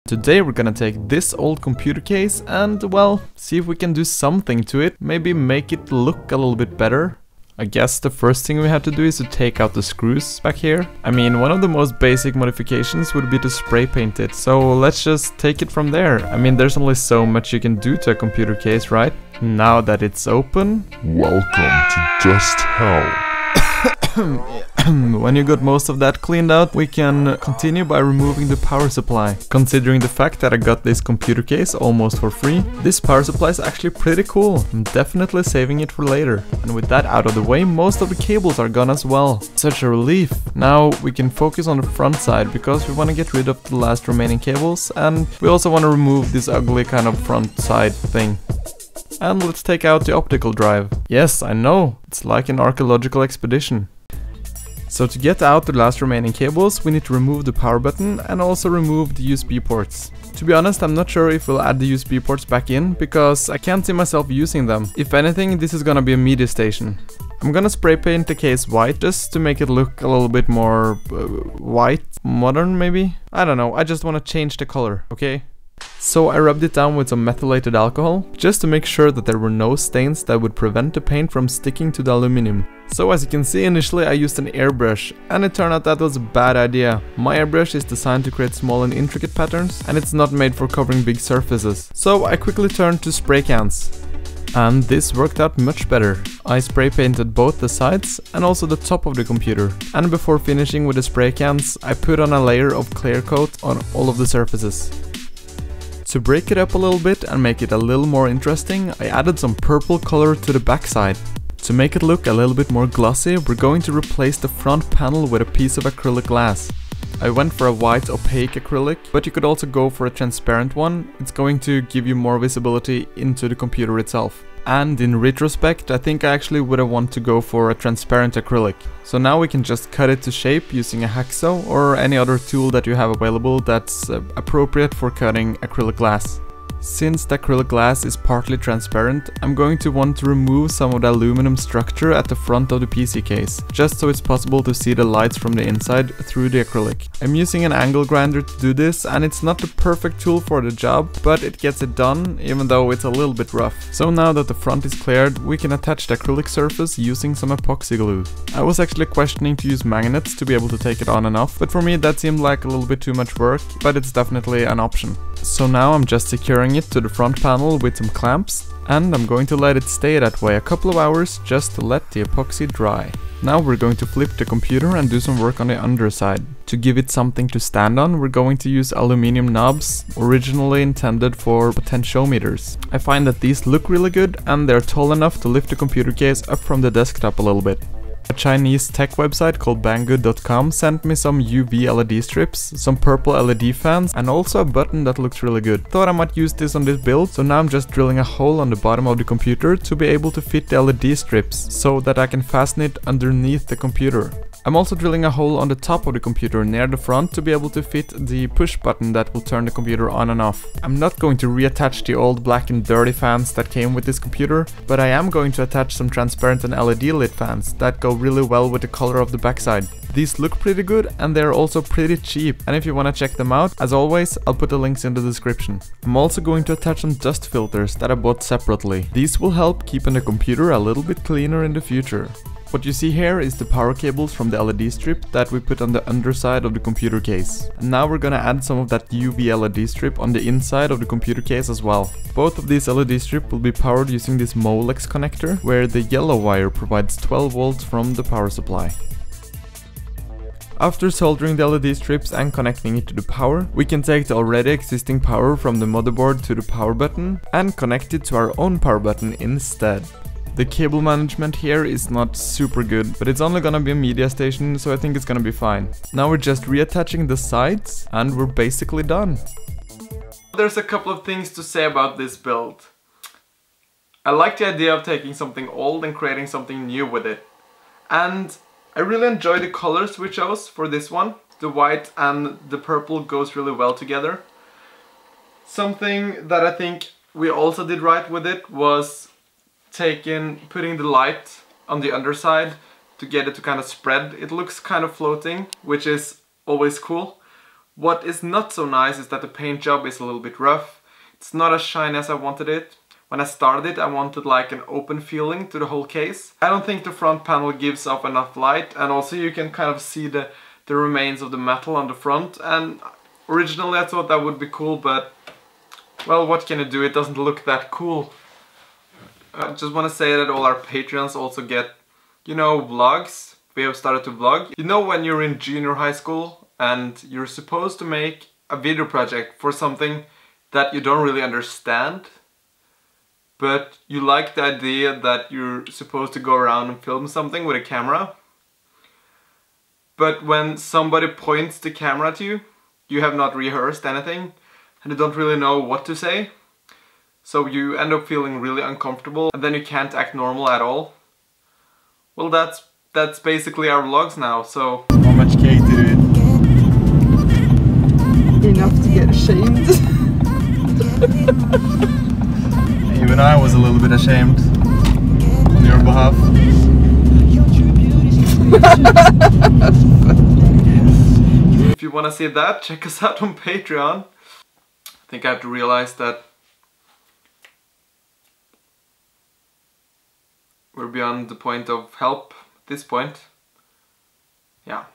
Today we're gonna take this old computer case and, well, see if we can do something to it. Maybe make it look a little bit better. I guess the first thing we have to do is to take out the screws back here. I mean, one of the most basic modifications would be to spray paint it, so let's just take it from there. I mean, there's only so much you can do to a computer case, right? Now that it's open... Welcome to Just Hell. When you got most of that cleaned out, we can continue by removing the power supply. Considering the fact that I got this computer case almost for free, this power supply is actually pretty cool. I'm definitely saving it for later. And with that out of the way, most of the cables are gone as well. Such a relief. Now we can focus on the front side because we want to get rid of the last remaining cables, and we also want to remove this ugly kind of front side thing. And let's take out the optical drive. Yes, I know, it's like an archaeological expedition. So to get out the last remaining cables, we need to remove the power button and also remove the USB ports. To be honest, I'm not sure if we'll add the USB ports back in, because I can't see myself using them. If anything, this is gonna be a media station. I'm gonna spray paint the case white just to make it look a little bit more white, modern maybe? I don't know, I just wanna change the color, okay? So I rubbed it down with some methylated alcohol, just to make sure that there were no stains that would prevent the paint from sticking to the aluminum. So as you can see, initially I used an airbrush, and it turned out that was a bad idea. My airbrush is designed to create small and intricate patterns, and it's not made for covering big surfaces. So I quickly turned to spray cans. And this worked out much better. I spray painted both the sides and also the top of the computer. And before finishing with the spray cans, I put on a layer of clear coat on all of the surfaces. To break it up a little bit and make it a little more interesting, I added some purple color to the backside. To make it look a little bit more glossy, we're going to replace the front panel with a piece of acrylic glass. I went for a white opaque acrylic, but you could also go for a transparent one. It's going to give you more visibility into the computer itself. And in retrospect, I think I actually would have wanted to go for a transparent acrylic. So now we can just cut it to shape using a hacksaw or any other tool that you have available that's appropriate for cutting acrylic glass. Since the acrylic glass is partly transparent, I'm going to want to remove some of the aluminum structure at the front of the PC case, just so it's possible to see the lights from the inside through the acrylic. I'm using an angle grinder to do this, and it's not the perfect tool for the job, but it gets it done, even though it's a little bit rough. So now that the front is cleared, we can attach the acrylic surface using some epoxy glue. I was actually questioning to use magnets to be able to take it on and off, but for me that seemed like a little bit too much work, but it's definitely an option. So now I'm just securing it to the front panel with some clamps, and I'm going to let it stay that way a couple of hours just to let the epoxy dry. Now we're going to flip the computer and do some work on the underside. To give it something to stand on, we're going to use aluminum knobs, originally intended for potentiometers. I find that these look really good, and they're tall enough to lift the computer case up from the desktop a little bit. A Chinese tech website called banggood.com sent me some UV LED strips, some purple LED fans, and also a button that looks really good. Thought I might use this on this build, so now I'm just drilling a hole on the bottom of the computer to be able to fit the LED strips, so that I can fasten it underneath the computer. I'm also drilling a hole on the top of the computer near the front to be able to fit the push button that will turn the computer on and off. I'm not going to reattach the old black and dirty fans that came with this computer, but I am going to attach some transparent and LED lit fans that go really well with the color of the backside. These look pretty good, and they're also pretty cheap, and if you want to check them out, as always, I'll put the links in the description. I'm also going to attach some dust filters that I bought separately. These will help keeping the computer a little bit cleaner in the future. What you see here is the power cables from the LED strip that we put on the underside of the computer case. And now we're gonna add some of that UV LED strip on the inside of the computer case as well. Both of these LED strips will be powered using this Molex connector, where the yellow wire provides 12 volts from the power supply. After soldering the LED strips and connecting it to the power, we can take the already existing power from the motherboard to the power button and connect it to our own power button instead. The cable management here is not super good, but it's only gonna be a media station, so I think it's gonna be fine. Now we're just reattaching the sides, and we're basically done. There's a couple of things to say about this build. I like the idea of taking something old and creating something new with it. And I really enjoy the colors we chose for this one. The white and the purple goes really well together. Something that I think we also did right with it was putting the light on the underside to get it to kind of spread. It looks kind of floating, which is always cool. What is not so nice is that the paint job is a little bit rough. It's not as shiny as I wanted it. When I started it, I wanted like an open feeling to the whole case. I don't think the front panel gives off enough light, and also you can kind of see the remains of the metal on the front. And originally I thought that would be cool, but well, what can you do? It doesn't look that cool. I just want to say that all our Patreons also get, you know, vlogs. We have started to vlog. You know, when you're in junior high school and you're supposed to make a video project for something that you don't really understand, but you like the idea that you're supposed to go around and film something with a camera. But when somebody points the camera at you, you have not rehearsed anything and you don't really know what to say. So you end up feeling really uncomfortable and then you can't act normal at all. Well, that's basically our vlogs now, so... How much cake did you eat? Enough to get ashamed. Even I was a little bit ashamed on your behalf. If you want to see that, check us out on Patreon. I think I have to realize that we're beyond the point of help at this point. Yeah.